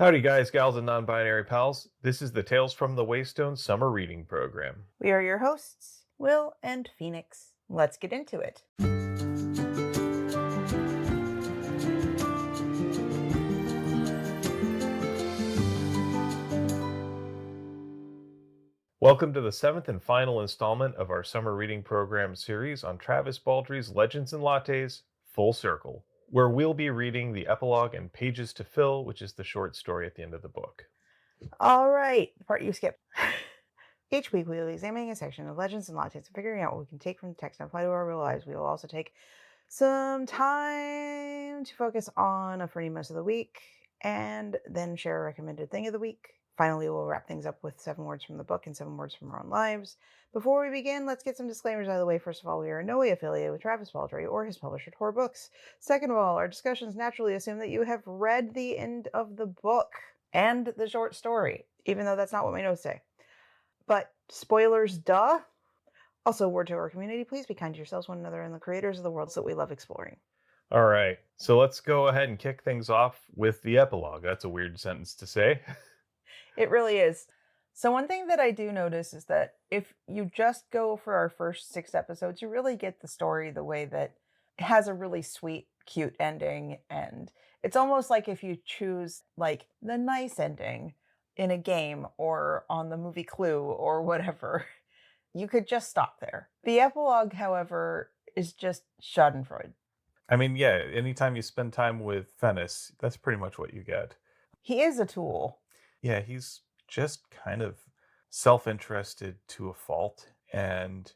Howdy, guys, gals, and non binary pals. This is the Tales from the Waystone Summer Reading Program. We are your hosts, Will and Phoenix. Let's get into it. Welcome to the seventh and final installment of our Summer Reading Program series on Travis Baldree's Legends and Lattes Full Circle, where we'll be reading the epilogue and Pages to Fill, which is the short story at the end of the book. All right, the part you skipped. Each week, we will be examining a section of Legends and Lattes and figuring out what we can take from the text and apply to our real lives. We will also take some time to focus on a free most of the week and then share a recommended thing of the week. Finally, we'll wrap things up with 7 words from the book and 7 words from our own lives. Before we begin, let's get some disclaimers out of the way. First of all, we are in no way affiliated with Travis Baldree or his publisher, Tor Books. Second of all, our discussions naturally assume that you have read the end of the book and the short story, even though that's not what my notes say. But spoilers, duh. Also, word to our community, please be kind to yourselves, one another, and the creators of the worlds that we love exploring. All right, so let's go ahead and kick things off with the epilogue. That's a weird sentence to say. It really is. So one thing that I do notice is that if you just go for our first 6 episodes, you really get the story the way that it has a really sweet, cute ending. And it's almost like if you choose like the nice ending in a game or on the movie Clue or whatever, you could just stop there. The epilogue, however, is just schadenfreude. I mean, yeah, anytime you spend time with Fennis, that's pretty much what you get. He is a tool. Yeah, he's just kind of self-interested to a fault. And,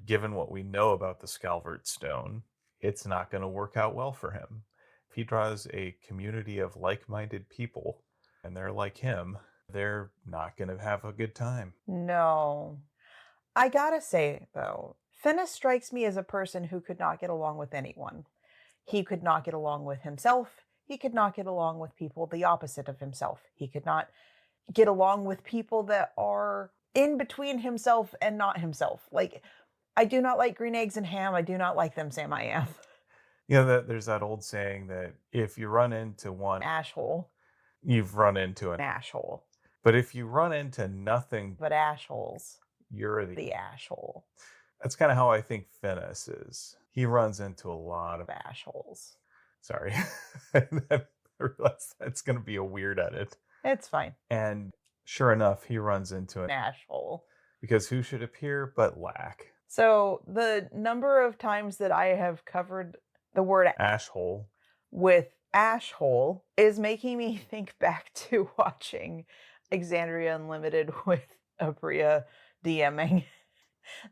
given what we know about the Scalvert Stone, it's not going to work out well for him. If he draws a community of like-minded people and they're like him, they're not going to have a good time. No. I gotta say, though, Fennis strikes me as a person who could not get along with anyone. He could not get along with himself. He could not get along with people the opposite of himself. He could not get along with people that are in between himself and not himself. Like, I do not like green eggs and ham. I do not like them, Sam I am. There's that old saying that if you run into one Ashhole. you've run into an Ashhole. But if you run into nothing but ashholes, you're the ashhole. That's kind of how I think Fennis is. He runs into a lot of ashholes. Sorry. I realize that's going to be a weird edit. It's fine. And sure enough, he runs into an ashhole. Because who should appear but Lack? So the number of times that I have covered the word ashhole with ashhole is making me think back to watching Exandria Unlimited with Abria DMing.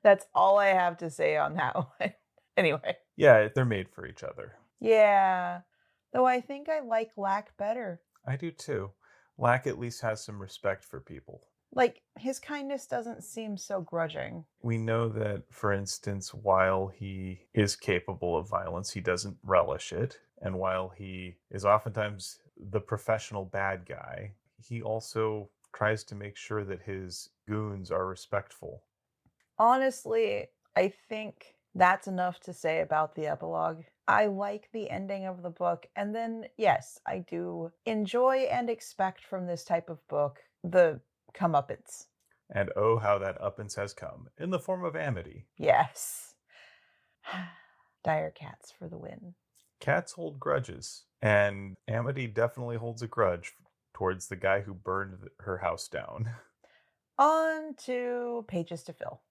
That's all I have to say on that one. Anyway. Yeah, they're made for each other. Yeah. Though I think I like Lack better. I do too. Lack at least has some respect for people. Like, his kindness doesn't seem so grudging. We know that, for instance, while he is capable of violence, he doesn't relish it. And while he is oftentimes the professional bad guy, he also tries to make sure that his goons are respectful. Honestly, I think that's enough to say about the epilogue. I like the ending of the book. And then, yes, I do enjoy and expect from this type of book the comeuppance. And oh, how that uppance has come, in the form of Amity. Yes. Dire cats for the win. Cats hold grudges, and Amity definitely holds a grudge towards the guy who burned her house down. On to Pages to Fill.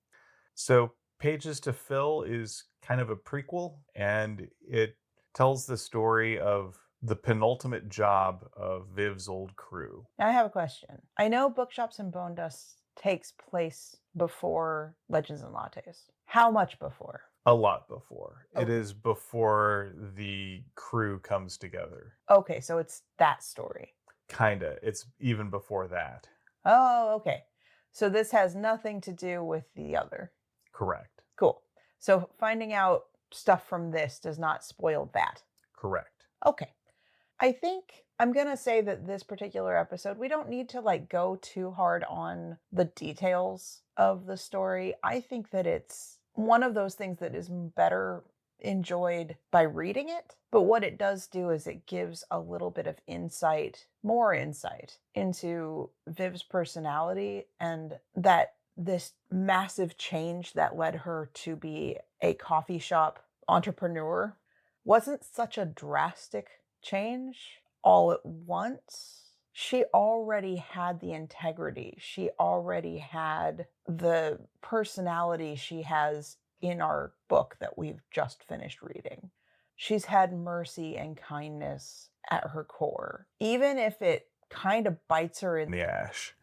So Pages to Fill is kind of a prequel, and it tells the story of the penultimate job of Viv's old crew. Now I have a question. I know Bookshops and Bone Dust takes place before Legends and Lattes. How much before? A lot before. Oh. It is before the crew comes together. Okay, so it's that story. Kinda. It's even before that. Oh, okay. So this has nothing to do with the other. Correct. Cool. So finding out stuff from this does not spoil that. Correct. Okay. I think I'm going to say that this particular episode, we don't need to go too hard on the details of the story. I think that it's one of those things that is better enjoyed by reading it. But what it does do is it gives a little bit of insight, more insight into Viv's personality, and that this massive change that led her to be a coffee shop entrepreneur wasn't such a drastic change all at once. She already had the integrity. She already had the personality she has in our book that we've just finished reading. She's had mercy and kindness at her core, even if it kind of bites her in The ash.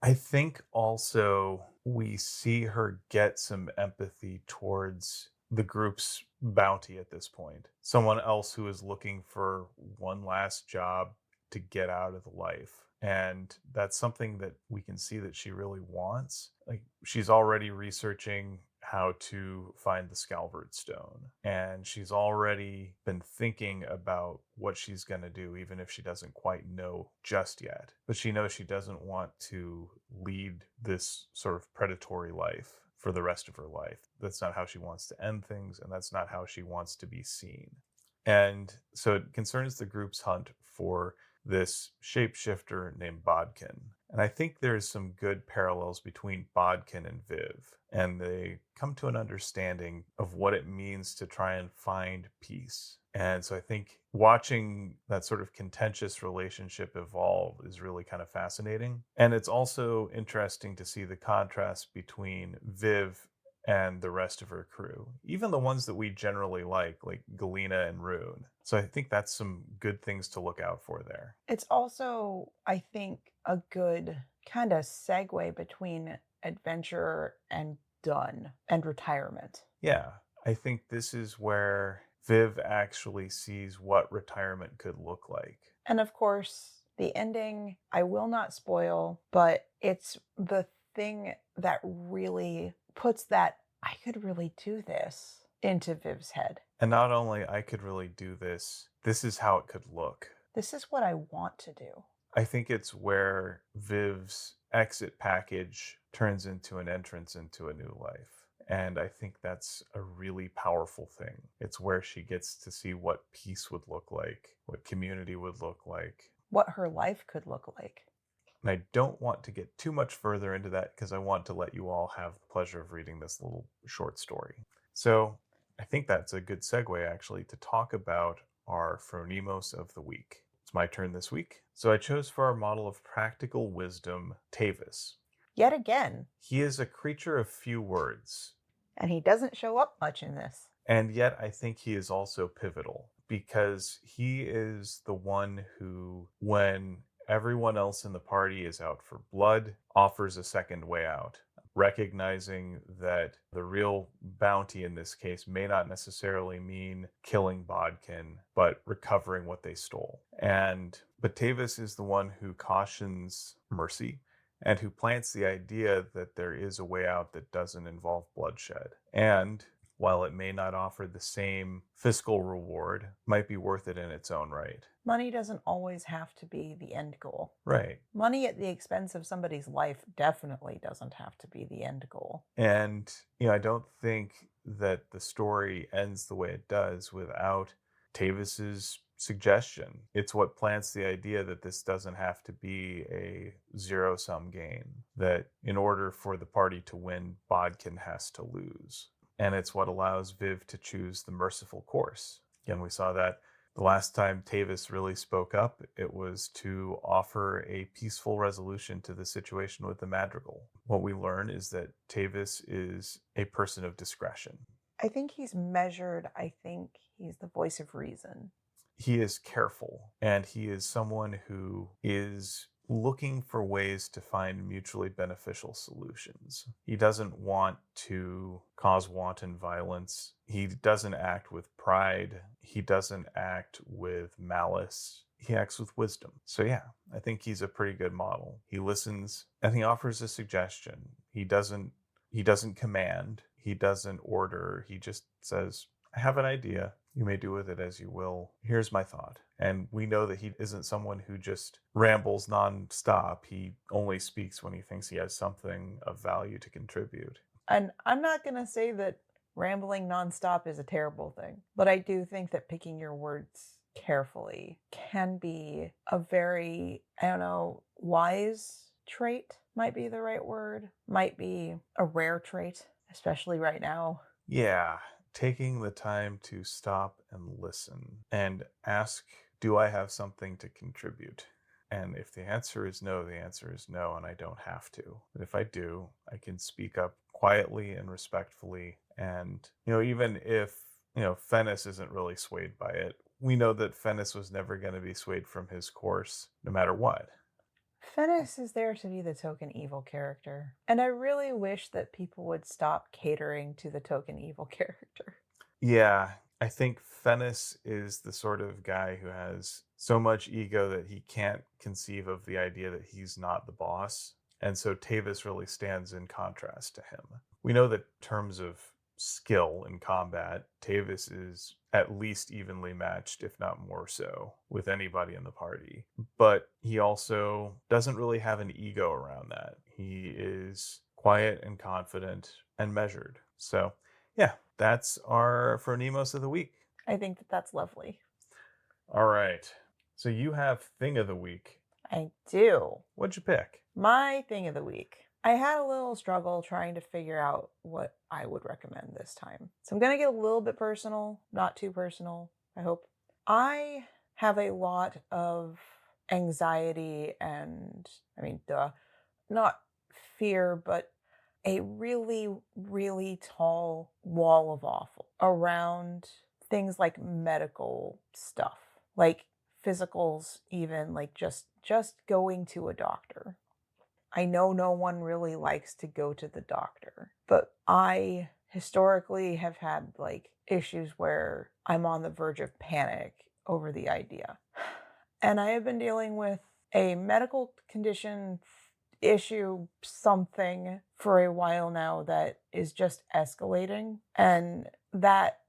I think also we see her get some empathy towards the group's bounty at this point. Someone else who is looking for one last job to get out of the life. And that's something that we can see that she really wants. Like, she's already researching how to find the Scalvert Stone. And she's already been thinking about what she's going to do, even if she doesn't quite know just yet. But she knows she doesn't want to lead this sort of predatory life for the rest of her life. That's not how she wants to end things, and that's not how she wants to be seen. And so it concerns the group's hunt for this shapeshifter named Bodkin. And I think there's some good parallels between Bodkin and Viv, and they come to an understanding of what it means to try and find peace. And so I think watching that sort of contentious relationship evolve is really kind of fascinating. And it's also interesting to see the contrast between Viv and the rest of her crew, even the ones that we generally like Galena and Rune. So I think that's some good things to look out for there. It's also, I think, a good kind of segue between adventure and done and retirement. Yeah, I think this is where Viv actually sees what retirement could look like. And of course, the ending, I will not spoil, but it's the thing that really puts that I could really do this into Viv's head. And not only I could really do this, this is how it could look. This is what I want to do. I think it's where Viv's exit package turns into an entrance into a new life. And I think that's a really powerful thing. It's where she gets to see what peace would look like, what community would look like, what her life could look like. And I don't want to get too much further into that because I want to let you all have the pleasure of reading this little short story. So I think that's a good segue, actually, to talk about our Phronimos of the week. It's my turn this week. So I chose for our model of practical wisdom, Travis. Yet again. He is a creature of few words. And he doesn't show up much in this. And yet I think he is also pivotal because he is the one who, when everyone else in the party is out for blood, offers a second way out, recognizing that the real bounty in this case may not necessarily mean killing Bodkin, but recovering what they stole. But Travis is the one who cautions mercy and who plants the idea that there is a way out that doesn't involve bloodshed. And while it may not offer the same fiscal reward, might be worth it in its own right. Money doesn't always have to be the end goal. Right. Money at the expense of somebody's life definitely doesn't have to be the end goal. And, I don't think that the story ends the way it does without Travis's suggestion. It's what plants the idea that this doesn't have to be a zero-sum game, that in order for the party to win, Bodkin has to lose. And it's what allows Viv to choose the merciful course. Again, we saw that the last time Travis really spoke up, it was to offer a peaceful resolution to the situation with the Madrigal. What we learn is that Travis is a person of discretion. I think he's measured. I think he's the voice of reason. He is careful, and he is someone who is looking for ways to find mutually beneficial solutions. He doesn't want to cause wanton violence. He doesn't act with pride. He doesn't act with malice. He acts with wisdom. So yeah, I think he's a pretty good model. He listens and he offers a suggestion. He doesn't command. He doesn't order. He just says, I have an idea. You may do with it as you will. Here's my thought. And we know that he isn't someone who just rambles nonstop. He only speaks when he thinks he has something of value to contribute. And I'm not going to say that rambling nonstop is a terrible thing. But I do think that picking your words carefully can be a very, I don't know, wise trait might be the right word, might be a rare trait, especially right now. Yeah, taking the time to stop and listen and ask, do I have something to contribute? And if the answer is no, the answer is no, and I don't have to. But if I do, I can speak up quietly and respectfully. And, even if, Fennis isn't really swayed by it, we know that Fennis was never going to be swayed from his course, no matter what. Fennis is there to be the token evil character. And I really wish that people would stop catering to the token evil character. Yeah, I think Fennis is the sort of guy who has so much ego that he can't conceive of the idea that he's not the boss. And so Tavis really stands in contrast to him. We know that in terms of skill in combat, Tavis is at least evenly matched, if not more so, with anybody in the party. But he also doesn't really have an ego around that. He is quiet and confident and measured. So, yeah, that's our Phronimos of the week. I think that that's lovely. All right. So you have Thing of the Week. I do. What'd you pick? My thing of the week. I had a little struggle trying to figure out what I would recommend this time. So I'm going to get a little bit personal, not too personal, I hope. I have a lot of anxiety and, not fear, but a really, really tall wall of awful around things like medical stuff, like physicals, even like just going to a doctor. I know no one really likes to go to the doctor, but I historically have had like issues where I'm on the verge of panic over the idea. And I have been dealing with a medical condition issue, something, for a while now that is just escalating. And that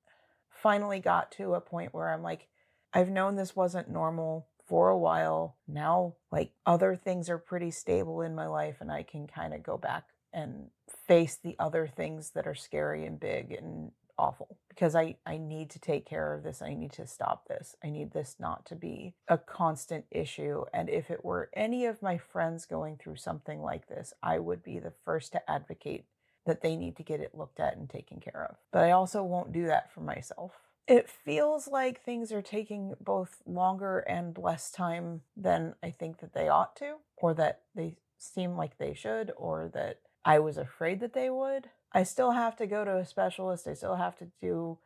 finally got to a point where I'm like, I've known this wasn't normal for a while. Now, like, other things are pretty stable in my life, and I can kind of go back and face the other things that are scary and big and awful, because I need to take care of this. I need to stop this. I need this not to be a constant issue. And if it were any of my friends going through something like this, I would be the first to advocate that they need to get it looked at and taken care of. But I also won't do that for myself. It feels like things are taking both longer and less time than I think that they ought to, or that they seem like they should, or that I was afraid that they would. I still have to go to a specialist. I still have to do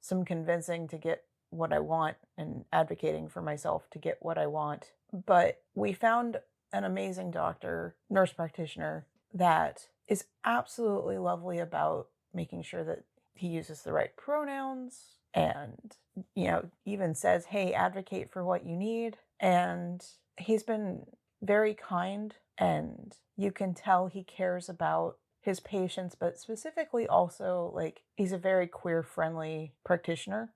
some convincing to get what I want and advocating for myself to get what I want. But we found an amazing doctor, nurse practitioner, that is absolutely lovely about making sure that he uses the right pronouns and, even says, hey, advocate for what you need. And he's been very kind, and you can tell he cares about his patients, but specifically also, like, he's a very queer friendly practitioner,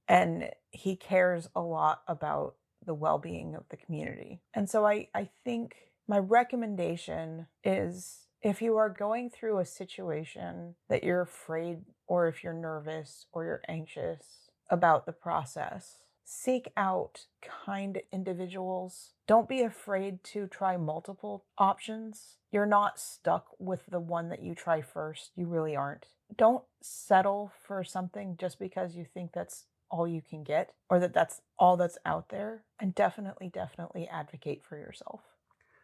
and he cares a lot about the well-being of the community. And so I think my recommendation is, if you are going through a situation that you're afraid, or if you're nervous or you're anxious about the process, seek out kind individuals. Don't be afraid to try multiple options. You're not stuck with the one that you try first. You really aren't. Don't settle for something just because you think that's all you can get, or that that's all that's out there. And definitely advocate for yourself.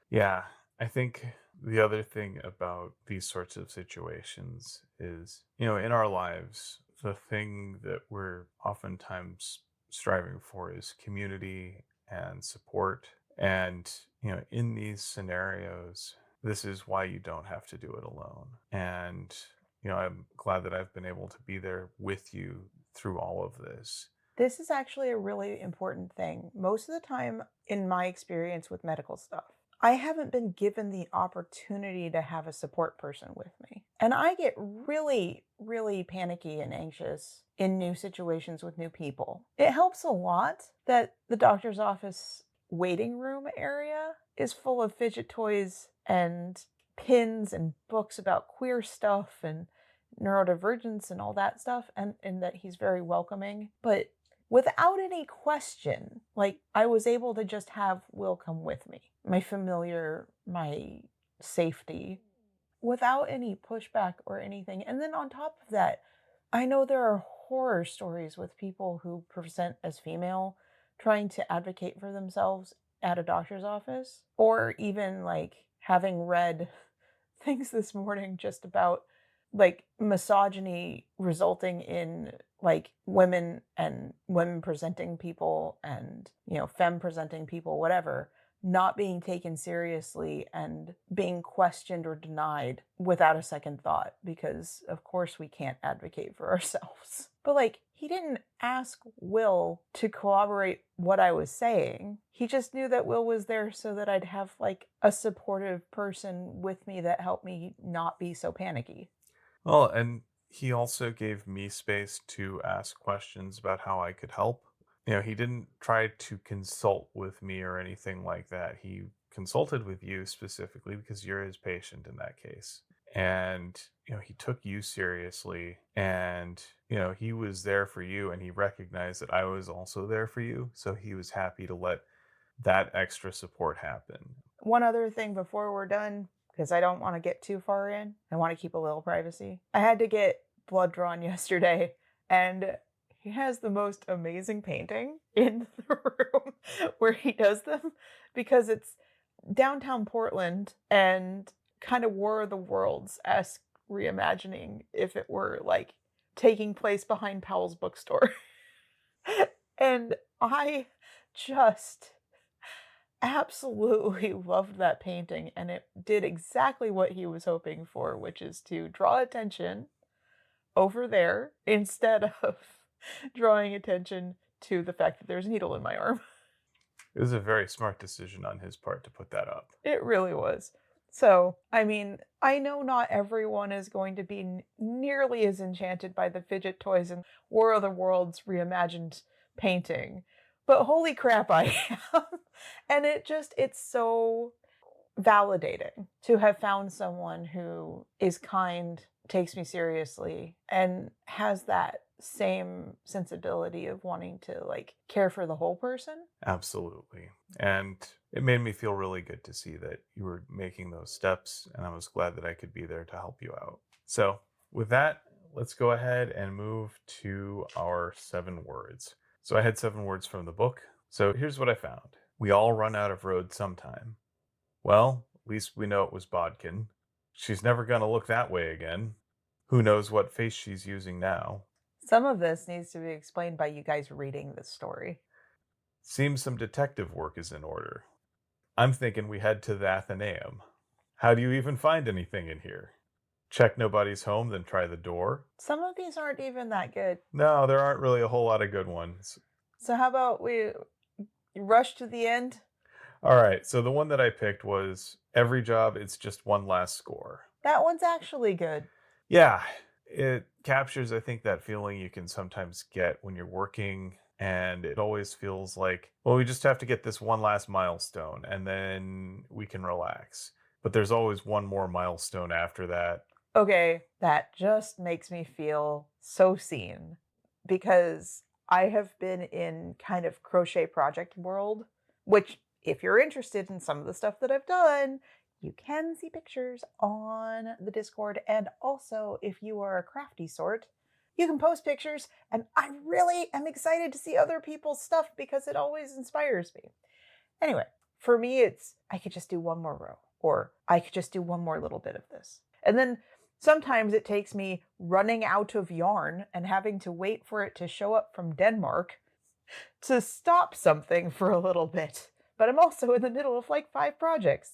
Yeah, I think the other thing about these sorts of situations is, in our lives, the thing that we're oftentimes striving for is community and support. And, in these scenarios, this is why you don't have to do it alone. And, I'm glad that I've been able to be there with you through all of this. This is actually a really important thing. Most of the time, in my experience with medical stuff, I haven't been given the opportunity to have a support person with me. And I get really, really panicky and anxious in new situations with new people. It helps a lot that the doctor's office waiting room area is full of fidget toys and pins and books about queer stuff and neurodivergence and all that stuff, and that he's very welcoming. But without any question, like, I was able to just have Will come with me, my familiar, my safety, without any pushback or anything. And then on top of that, I know there are horror stories with people who present as female trying to advocate for themselves at a doctor's office, or even like having read things this morning just about like misogyny resulting in like women and women presenting people and, you know, femme presenting people, whatever, not being taken seriously and being questioned or denied without a second thought, because of course we can't advocate for ourselves. But like, he didn't ask Will to corroborate what I was saying. He just knew that Will was there so that I'd have like a supportive person with me that helped me not be so panicky. Well, and he also gave me space to ask questions about how I could help. You know, he didn't try to consult with me or anything like that. He consulted with you specifically because you're his patient in that case. And, you know, he took you seriously, and, you know, he was there for you, and he recognized that I was also there for you. So he was happy to let that extra support happen. One other thing before we're done, because I don't want to get too far in. I want to keep a little privacy. I had to get blood drawn yesterday, and he has the most amazing painting in the room where he does them, because it's downtown Portland and kind of War of the Worlds-esque reimagining if it were like taking place behind Powell's bookstore. And I just absolutely loved that painting, and it did exactly what he was hoping for, which is to draw attention over there instead of drawing attention to the fact that there's a needle in my arm. It was a very smart decision on his part to put that up. It really was. So, I mean, I know not everyone is going to be nearly as enchanted by the fidget toys and War of the Worlds reimagined painting, but holy crap, I am. And it's so validating to have found someone who is kind, takes me seriously, and has that same sensibility of wanting to like care for the whole person. Absolutely. And it made me feel really good to see that you were making those steps, and I was glad that I could be there to help you out. So, with that, let's go ahead and move to our 7 words. So, I had 7 words from the book. So, here's what I found. We all run out of road sometime. Well, at least we know it was Bodkin. She's never going to look that way again. Who knows what face she's using now? Some of this needs to be explained by you guys reading this story. Seems some detective work is in order. I'm thinking we head to the Athenaeum. How do you even find anything in here? Check nobody's home, then try the door? Some of these aren't even that good. No, there aren't really a whole lot of good ones. So how about we rush to the end? All right, so the one that I picked was Every Job, It's Just One Last Score. That one's actually good. Yeah, it captures, I think, that feeling you can sometimes get when you're working, and it always feels like, well, we just have to get this one last milestone and then we can relax. But there's always one more milestone after that. Okay, that just makes me feel so seen, because I have been in kind of crochet project world, which if you're interested in some of the stuff that I've done, you can see pictures on the Discord. And also, if you are a crafty sort, you can post pictures. And I really am excited to see other people's stuff because it always inspires me. Anyway, for me, it's I could just do one more row, or I could just do one more little bit of this. And then sometimes it takes me running out of yarn and having to wait for it to show up from Denmark to stop something for a little bit. But I'm also in the middle of like 5 projects.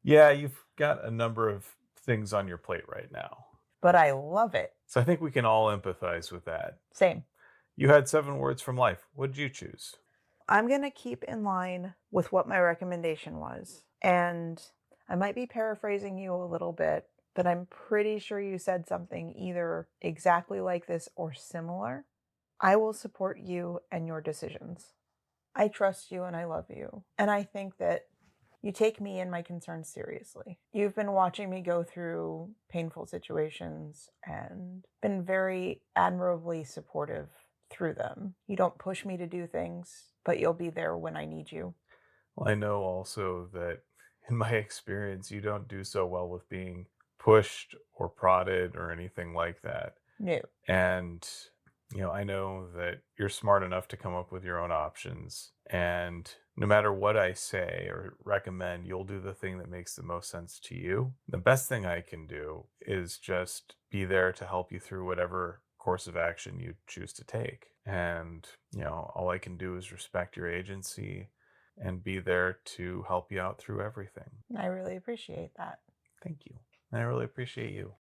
Yeah, you've got a number of things on your plate right now. But I love it. So I think we can all empathize with that. Same. You had 7 words from life. What did you choose? I'm going to keep in line with what my recommendation was. And I might be paraphrasing you a little bit, but I'm pretty sure you said something either exactly like this or similar. I will support you and your decisions. I trust you and I love you. And I think that You take me and my concerns seriously. You've been watching me go through painful situations and been very admirably supportive through them. You don't push me to do things, but you'll be there when I need you. Well, I know also that in my experience, you don't do so well with being pushed or prodded or anything like that. No. And, I know that you're smart enough to come up with your own options. And no matter what I say or recommend, you'll do the thing that makes the most sense to you. The best thing I can do is just be there to help you through whatever course of action you choose to take. And, all I can do is respect your agency and be there to help you out through everything. I really appreciate that. Thank you. And I really appreciate you.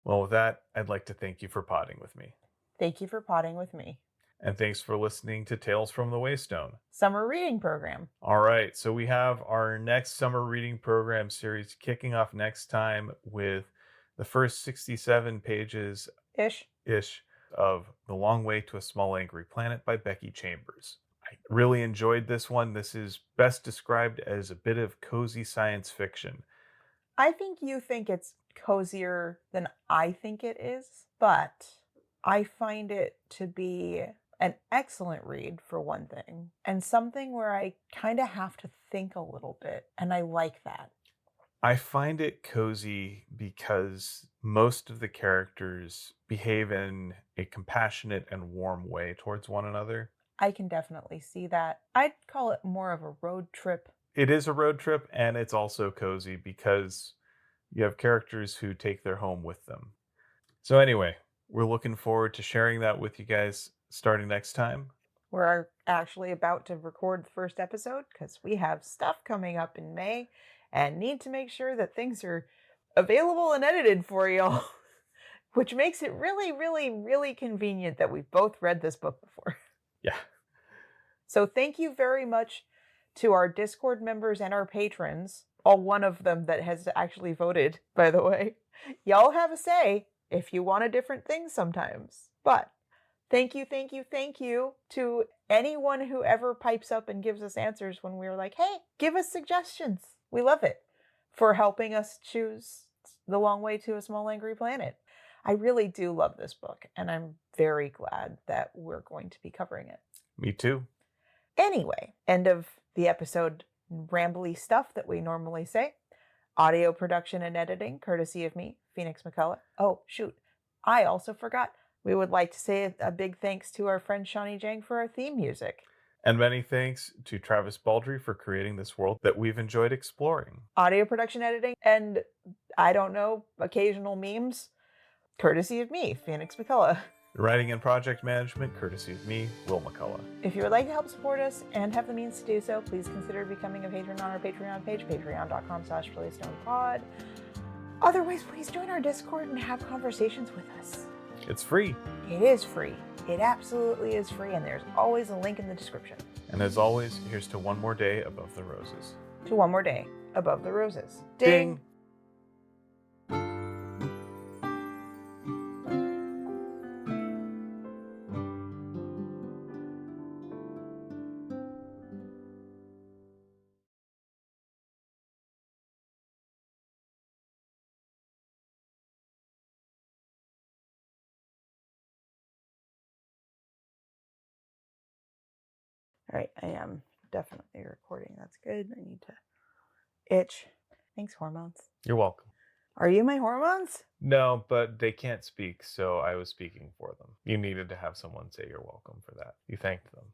Well, with that, I'd like to thank you for potting with me. Thank you for potting with me. And thanks for listening to Tales from the Waystone. Summer reading program. All right, so we have our next summer reading program series kicking off next time with the first 67 pages Ish. of The Long Way to a Small Angry Planet by Becky Chambers. I really enjoyed this one. This is best described as a bit of cozy science fiction. I think you think it's cozier than I think it is, but I find it to be an excellent read for one thing, and something where I kind of have to think a little bit, and I like that. I find it cozy because most of the characters behave in a compassionate and warm way towards one another. I can definitely see that. I'd call it more of a road trip. It is a road trip, and it's also cozy because you have characters who take their home with them. So anyway, we're looking forward to sharing that with you guys starting next time. We're actually about to record the first episode because we have stuff coming up in May and need to make sure that things are available and edited for y'all, which makes it really, really, really convenient that we've both read this book before. Yeah. So thank you very much to our Discord members and our patrons, all one of them that has actually voted, by the way. Y'all have a say if you want a different thing sometimes. But thank you to anyone who ever pipes up and gives us answers when we're like, hey, give us suggestions. We love it, for helping us choose The Long Way to a Small Angry Planet. I really do love this book, and I'm very glad that we're going to be covering it. Me too. Anyway, end of the episode rambly stuff that we normally say. Audio production and editing, courtesy of me, Phoenix McCullough. Oh, shoot. I also forgot. We would like to say a big thanks to our friend Shawnee Jang for our theme music. And many thanks to Travis Baldree for creating this world that we've enjoyed exploring. Audio production, editing, and, I don't know, occasional memes, courtesy of me, Phoenix McCullough. Writing and project management, courtesy of me, Will McCullough. If you would like to help support us and have the means to do so, please consider becoming a patron on our Patreon page, patreon.com/PlayStonePod. Otherwise, please join our Discord and have conversations with us. It's free. It is free. It absolutely is free, and there's always a link in the description. And as always, here's to one more day above the roses. To one more day above the roses. Ding! All right, I am definitely recording. That's good. I need to itch. Thanks, hormones. You're welcome. Are you my hormones? No, but they can't speak, so I was speaking for them. You needed to have someone say you're welcome for that. You thanked them.